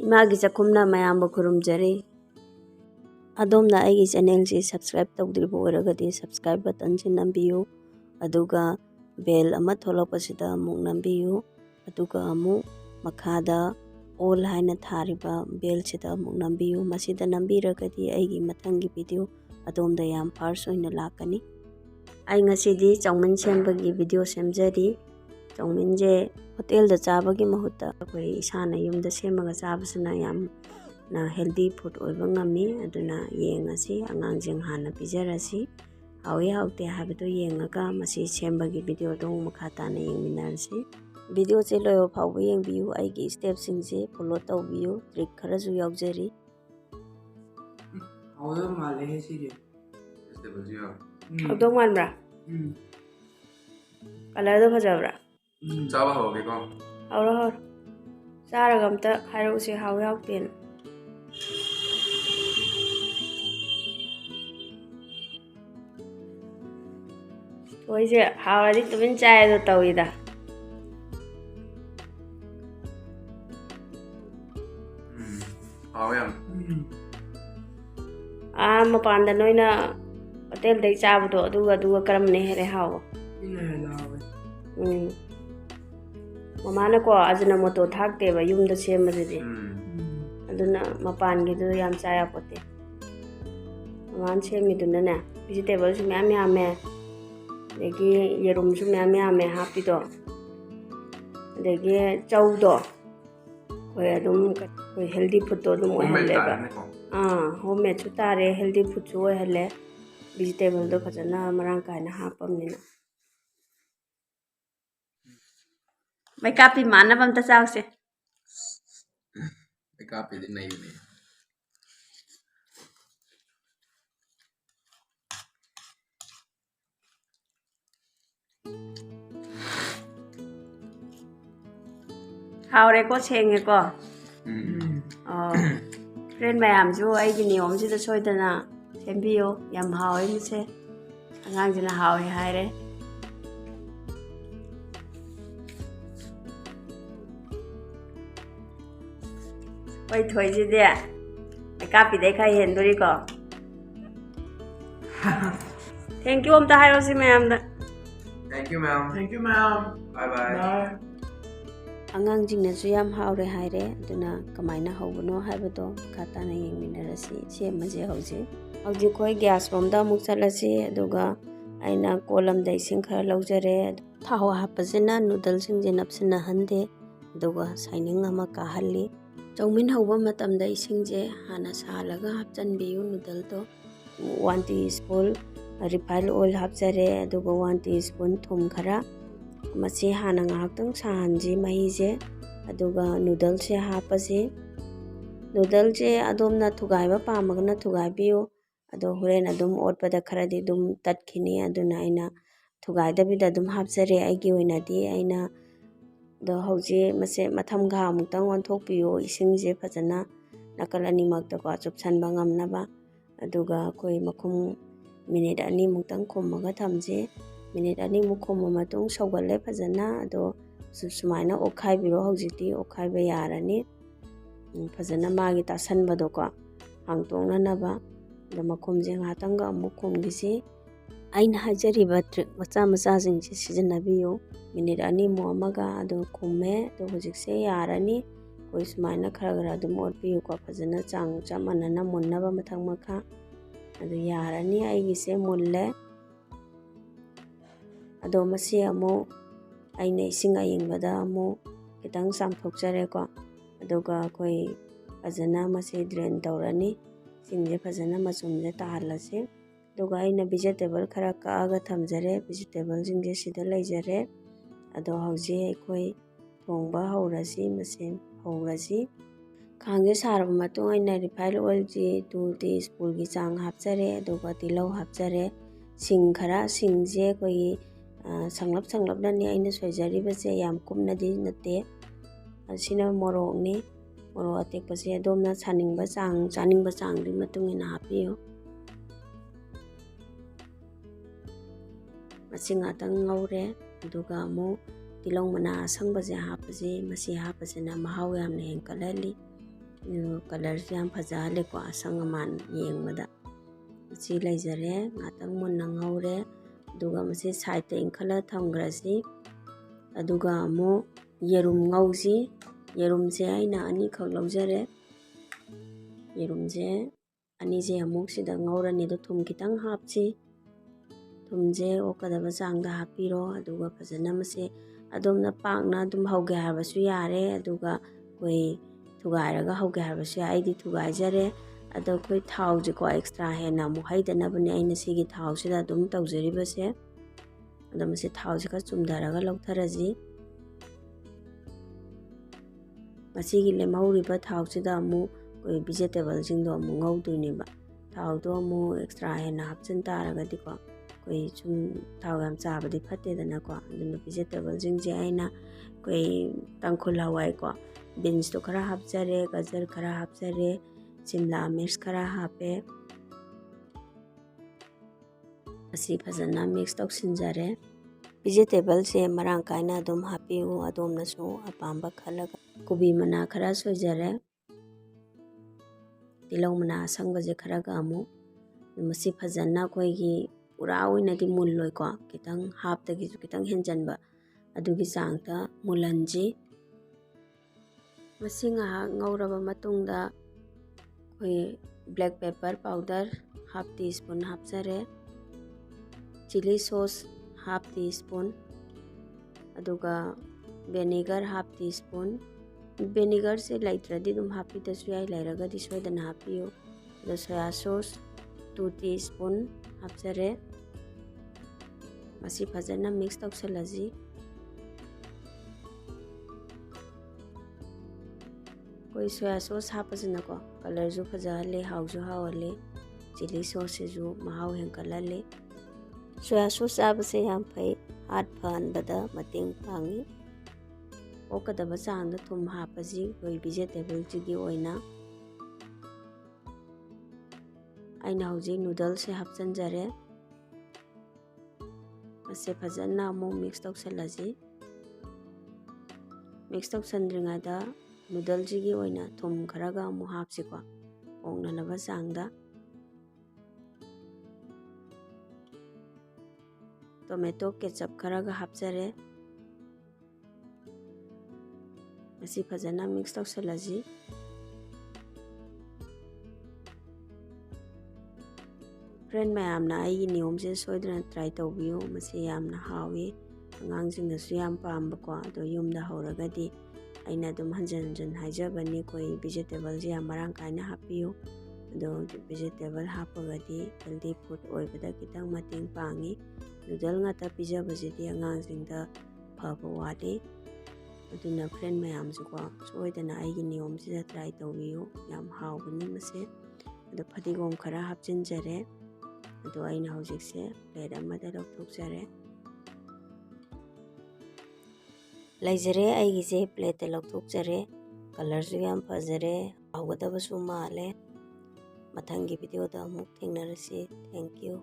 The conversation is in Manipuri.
इमागी चखुमना मयामबु खुरुमजरी अदोमना आइगी चैनल से सब्सक्राइब तौद्रिबो ओइरगदि सब्सक्राइब बटन से नंबियु अदुगा बेल अमा थोलपसिदा अमुक नंबियु अदुगा अमुक मखादा ऑल हाइना थारिबा बेल सिदा अमुक नंबियु मसिदा नंबिरगदि आइगी मथंगी वीडियो अदोमदा याम फर्स्ट ओइना लाकनी आई ngasiदी चाउमिन सेमबगी वीडियो सेमजरी चाउमिन जे होटल दा चाबगी महुत्ता कोई इसाना युमदा सेमगा चाबसना याम ना हेल्दी फूड ओइबा ngami aduna yengasi angangjing hana pijarasi hawi hawte habito yengaga masi sembagi video dong makhata na yengminarasi video che loyo phawba yengbiyu aigi step singse follow tawbiyu trick khara ju yaujari hawda male he sije step ju hawdo manbra color do phajabra chaba hoge ko hawra hor charaga amta khairu se hawi hawten Oise hawadi tumin chai do tawida hawam mapanda noina hotel dai chabudo aduga karamne here hawo mamana ko ajna moto thakte ba yumda semajidi aduna mapan gidu yam chaya pote man semiduna na vegetables myam yame degi yerum su myam yame hapido degi chawdo koi adum koi healthy food to dum oihale ba homemade chu tare healthy food chu oihale vegetable do phajana marang kaina hapamnina mai kapi manabam ta chawse kapi din nahi ne haure ko chenge ko friend mayam ju ai gi niom ji da soidana sembiyo yam hawe mi se angang jina hawe haire oi thoi ji de mai kapi dai khai henduri ko thank you am ta hairo si mayam da thank you ma'am bye bye angang jingna su yam haure haire aduna kamaina hawbano haibado khata na yengminarasi semaje hauji koi gas rom da muk chalasi aduga aina kolam dai sing khara laujare thawa hapasina noodle sing je napsina hande aduga shining ama ka halli chaumin hawba matam da ising je hana salaga hapchanbiyu noodle to 1 teaspoon refined oil hapjare aduga 1 teaspoon thum khara masi hana ngaktang sahanji mahi je aduga noodle se hapase noodle je adomna thugaiba pamagna thugaibiyo ado horen adum otpada kharadi dum tatkhini aduna aina thugaidabida dum hapjare aigi oinadi aina do hauji mase matham ga amutang onthokpiyo isingje phajana nakal ani makta ko chupsanba ngamnaba aduga koi makhum minute ani muktang khommaga thamje minute ani mukhomo matung sawgalle phajana ado sumaina okhai biro haujiti okhai ba yarani phajana magi tasanba do ko hangtongna naba da makhomje ngatanga mukhomgisi aina hajariba trick macha jingse sijanabiyo minute ani mo amaga ado khomme do hojikse yarani koi sumaina khara dum orpiyo ko phajana chang chamanana munnaba mathang makha ado yarani aigise mulle ado masi amu aina ising ayingbada amu kitang samthokjare ko aduga koi phajana masi drain tawrani singje phajana machumje tahalase aduga aina vegetable khara kaaga thamjare vegetable jingje sida leijare ado hauji koi thongba haurasi masi haurasi khangge sarba matung aina refined oil ji 2 teaspoon gi chang hapjare aduga tilau hapjare sing khara singje koi sanglap nani aina soijari base yam kumna di nate asina morok ni morok atek pase domna chaning ba chang di matung ina hapiyo macing atang ngaure aduga amu tilong mana asangba je hapase masi hapase na mahau yamna hengkalali ꯀꯂꯔꯁꯨ ꯌꯥꯝ ꯐꯖꯍꯜꯂꯦꯀꯣ ꯑꯁꯪ ꯑꯃꯥꯟ ꯌꯦꯡꯕꯗ ꯃꯁꯤ ꯂꯩꯖꯔꯦ ꯉꯥꯛꯇꯪ ꯃꯨꯟꯅ ꯉꯧꯔꯦ ꯑꯗꯨꯒ ꯃꯁꯤ ꯁꯥꯏꯗꯇ ꯏꯟꯈꯠꯂ ꯊꯝꯈ꯭ꯔꯁꯤ ꯑꯗꯨꯒ ꯑꯃꯨꯛ ꯌꯦꯔꯨꯝ ꯉꯧꯁꯤ ꯌꯦꯔꯨꯝꯁꯦ ꯑꯩꯅ ꯑꯅꯤꯈꯛ ꯂꯧꯖꯔꯦ ꯌꯦꯔꯨꯝꯁꯦ ꯑꯅꯤꯁꯦ ꯑꯃꯨꯛ ꯁꯤꯗ ꯉꯧꯔꯅꯤ ꯑꯗꯣ ꯊꯨꯝ ꯈꯤꯇꯪ ꯍꯥꯞꯁꯤ ꯊꯨꯝꯁꯦ ꯑꯣꯛꯀꯗꯕ ꯆꯥꯡꯗ ꯍꯥꯞꯄꯤꯔꯣ ꯑꯗꯨꯒ ꯐꯖꯅ ꯃꯁꯤ ꯑꯗꯣꯝꯅ ꯄꯥꯛꯅ ꯑꯗꯨꯝ ꯍꯧꯒꯦ ꯍꯥꯏꯕꯁꯨ ꯌꯥꯔꯦ ꯑꯗꯨꯒ ꯑꯩꯈꯣꯏ ꯊꯨꯒꯥꯏꯔꯒ ꯍꯧꯒꯦ ꯍꯥꯏꯕꯁꯨ ꯌꯥꯏ ꯑꯩꯗꯤ ꯊꯨꯒꯥꯏꯖꯔꯦ ꯑꯗꯣ ꯑꯩꯈꯣꯏ ꯊꯥꯎꯁꯦꯀꯣ ꯑꯦꯛꯁꯇ꯭ꯔꯥ ꯍꯦꯟꯅ ꯑꯃꯨꯛ ꯍꯩꯗꯅꯕꯅꯦ ꯑꯩꯅ ꯁꯤꯒꯤ ꯊꯥꯎꯁꯤꯗ ꯑꯗꯨꯝ ꯇꯧꯖꯔꯤꯕꯁꯦ ꯑꯗꯣ ꯃꯁꯤ ꯊꯥꯎꯁꯦ ꯈꯔ ꯆꯨꯝꯊꯔꯒ ꯂꯧꯊꯔꯁꯤ ꯃꯁꯤꯒꯤ ꯂꯦꯝꯍꯧꯔꯤꯕ ꯊꯥꯎꯁꯤꯗ ꯑꯃꯨꯛ ꯑꯩꯈꯣꯏ ꯚꯤꯖꯤꯇꯦꯕꯜꯁꯤꯡꯗꯣ ꯑꯃꯨꯛ ꯉꯧꯗꯣꯏꯅꯦꯕ ꯊꯥꯎꯗꯣ ꯑꯃꯨꯛ ꯑꯦꯛꯁꯇ꯭ꯔꯥ ꯍꯦꯟꯅ ꯍꯥꯞꯆꯤꯟ ꯇꯥꯔꯒꯗꯤꯀꯣ ꯑꯩꯈꯣꯏ ꯁꯨꯝ ꯊꯥꯎ ꯌꯥꯝ ꯆꯥꯕꯗꯤ ꯐꯠꯇꯦꯗꯅꯀꯣ ꯑꯗꯨꯅ ꯚꯤꯖꯤꯇꯦꯕꯜꯁꯤꯡꯁꯦ ꯑꯩꯅ ꯑꯩꯈꯣꯏ ꯇꯥꯡꯈꯨꯜ ꯍꯋꯥꯏꯀꯣ ꯕꯤꯟꯁꯇꯣ ꯈꯔ ꯍꯥꯞꯆꯔꯦ ꯒꯖꯔ ꯈꯔ ꯍꯥꯞꯆꯔꯦ ꯁꯤꯝꯂꯥ ꯃꯤꯔꯆ ꯈꯔ ꯍꯥꯞꯄꯦ ꯑꯁꯤ ꯐꯖꯅ ꯃꯤꯛꯁ ꯇꯧꯁꯤꯟꯖꯔꯦ ꯚꯤꯖꯤꯇꯦꯕꯜꯁꯦ ꯃꯔꯥꯡ ꯀꯥꯏꯅ ꯑꯗꯨꯝ ꯍꯥꯞꯄꯤꯌꯨ ꯑꯗꯣꯝꯅꯁꯨ ꯑꯄꯥꯝꯕ ꯈꯜꯂꯒ ꯀꯣꯕꯤ ꯃꯅꯥ ꯈꯔ ꯁꯣꯏꯖꯔꯦ ꯇꯤꯜꯍꯧ ꯃꯅꯥ ꯑꯁꯪꯕꯁꯦ ꯈꯔꯒ ꯑꯃꯨꯛ ꯃꯁꯤ ꯐꯖꯅ ꯑꯩꯈꯣꯏꯒꯤ ꯄꯨꯔꯥ ꯑꯣꯏꯅꯗꯤ ꯃꯨꯜꯂꯣꯏꯀꯣ ꯈꯤꯇꯪ ꯍꯥꯞꯇꯒꯤꯁꯨ ꯈꯤꯇꯪ ꯍꯦꯟꯖꯟꯕ ꯑꯗꯨꯒꯤ ꯆꯥꯡꯗ ꯃꯨꯜꯍꯟꯁꯤ ꯃꯁꯤ ꯉꯥꯏꯍꯥꯛ ꯉꯧꯔꯕ ꯃꯇꯨꯡꯗ ꯑꯩꯈꯣꯏ black pepper powder half teaspoon ꯍꯥꯞꯆꯔꯦ chilli sauce half teaspoon ꯑꯗꯨꯒ ꯚꯦꯅꯤꯒꯔ ꯍꯥꯐ ꯇꯤ ꯁ꯭ꯄꯨꯟ ꯚꯦꯅꯤꯒꯔꯁꯦ ꯂꯩꯇ꯭ꯔꯗꯤ ꯑꯗꯨꯝ ꯍꯥꯞꯄꯤꯗꯁꯨ ꯌꯥꯏ ꯂꯩꯔꯒꯗꯤ ꯁꯣꯏꯗꯅ ꯍꯥꯞꯄꯤꯌꯨ ꯑꯗꯣ ꯁꯣꯌꯥ ꯁꯣꯁ 2 ꯇꯤ ꯁ꯭ꯄꯨꯟ ꯍꯥꯞꯆꯔꯦ ꯃꯁꯤ ꯐꯖꯅ ꯃꯤꯛꯁ ꯇꯧꯁꯜꯂꯁꯤ ꯑꯩꯈꯣꯏ ꯁꯣꯌꯥ ꯁꯣꯁ ꯍꯥꯞꯄꯁꯤꯅꯀꯣ ꯀꯂꯔꯁꯨ ꯐꯖꯍꯜꯂꯤ ꯍꯥꯎꯁꯨ ꯍꯥꯎꯍꯜꯂꯤ ꯆꯤꯂꯤ ꯁꯣꯁꯁꯤꯁꯨ ꯃꯍꯥꯎ ꯍꯦꯟꯒꯠꯍꯜꯂꯤ ꯁꯣꯌꯥ ꯁꯣꯁ ꯆꯥꯕꯁꯦ ꯌꯥꯝ ꯐꯩ ꯍꯥꯔꯠ ꯐꯍꯟꯕꯗ ꯃꯇꯦꯡ ꯄꯥꯡꯉꯤ ꯑꯣꯛꯀꯗꯕ ꯆꯥꯡꯗ ꯊꯨꯝ ꯍꯥꯞꯄꯁꯤ ꯑꯩꯈꯣꯏ ꯚꯤꯖꯤꯇꯦꯕꯜꯁꯤꯒꯤ ꯑꯣꯏꯅ ꯑꯩꯅ ꯍꯧꯖꯤꯛ ꯅꯨꯗꯜꯁꯁꯦ ꯍꯥꯞꯆꯤꯟꯖꯔꯦ ꯃꯁꯤ ꯐꯖꯅ ꯑꯃꯨꯛ ꯃꯤꯛꯁ ꯇꯧꯁꯜꯂꯁꯤ ꯃꯤꯛꯁ ꯇꯧꯁꯟꯗ꯭ꯔꯤꯉꯩꯗ ꯅꯨꯗꯜꯁꯤꯒꯤ ꯑꯣꯏꯅ ꯊꯨꯝ ꯈꯔꯒ ꯑꯃꯨꯛ ꯍꯥꯞꯁꯤꯀꯣ ꯑꯣꯛꯅꯅꯕ ꯆꯥꯡꯗ ꯇꯣꯃꯦꯇꯣ ꯀꯦꯆꯞ ꯈꯔꯒ ꯍꯥꯞꯆꯔꯦ ꯃꯁꯤ ꯐꯖꯅ ꯃꯤꯛꯁ ꯇꯧꯁꯜꯂꯁꯤ ꯐ꯭ꯔꯦꯟ ꯃꯌꯥꯝꯅ ꯑꯩꯒꯤ ꯅꯤꯌꯣꯝꯁꯦ ꯁꯣꯏꯗꯅ ꯇ꯭ꯔꯥꯏ ꯇꯧꯕꯤꯌꯨ ꯃꯁꯤ ꯌꯥꯝꯅ ꯍꯥꯎꯋꯤ ꯑꯉꯥꯡꯁꯤꯡꯅꯁꯨ ꯌꯥꯝ ꯄꯥꯝꯕꯀꯣ ꯑꯗꯣ ꯌꯨꯝꯗ ꯍꯧꯔꯒꯗꯤ ꯑꯩꯅ ꯑꯗꯨꯝ ꯍꯟꯖꯤꯟ ꯍꯟꯖꯤꯟ ꯍꯥꯏꯖꯕꯅꯤ ꯑꯩꯈꯣꯏ ꯚꯤꯖꯤꯇꯦꯕꯜꯁꯦ ꯌꯥꯝ ꯃꯔꯥꯡ ꯀꯥꯏꯅ ꯍꯥꯞꯄꯤꯌꯨ ꯑꯗꯣ ꯚꯤꯖꯤꯇꯦꯕꯜ ꯍꯥꯞꯄꯒꯗꯤ ꯍꯦꯜꯗꯤ ꯐꯨꯗ ꯑꯣꯏꯕꯗ ꯈꯤꯇꯪ ꯃꯇꯦꯡ ꯄꯥꯡꯉꯤ ꯅꯨꯗꯜ ꯉꯥꯛꯇ ꯄꯤꯖꯕꯁꯤꯗꯤ ꯑꯉꯥꯡꯁꯤꯡꯗ ꯐꯕ ꯋꯥꯠꯂꯤ ꯑꯗꯨꯅ ꯐ꯭ꯔꯦꯟ ꯃꯌꯥꯝꯁꯨꯀꯣ ꯁꯣꯏꯗꯅ ꯑꯩꯒꯤ ꯅꯤꯌꯣꯝꯁꯤꯗ ꯇ꯭ꯔꯥꯏ ꯇꯧꯕꯤꯌꯨ ꯌꯥꯝ ꯍꯥꯎꯕꯅꯤ ꯃꯁꯤ ꯑꯗꯣ ꯐꯗꯤꯒꯣꯝ ꯈꯔ ꯍꯥꯞꯆꯤꯟꯖꯔꯦ ꯑꯗꯣ ꯑꯩꯅ ꯍꯧꯖꯤꯛꯁꯦ ꯄ꯭ꯂꯦꯠ ꯑꯃꯗ ꯂꯧꯊꯣꯛꯆꯔꯦ ꯂꯩꯖꯔꯦ ꯑꯩꯒꯤꯁꯦ ꯄ꯭ꯂꯦꯠꯇ ꯂꯧꯊꯣꯛꯆꯔꯦ ꯀꯂꯔꯁꯨ ꯌꯥꯝ ꯐꯖꯔꯦ ꯍꯥꯎꯒꯗꯕꯁꯨ ꯃꯥꯜꯂꯦ ꯃꯊꯪꯒꯤ ꯚꯤꯗꯤꯑꯣꯗ ꯑꯃꯨꯛ ꯊꯦꯡꯅꯔꯁꯤ ꯊꯦꯡꯛ ꯌꯨ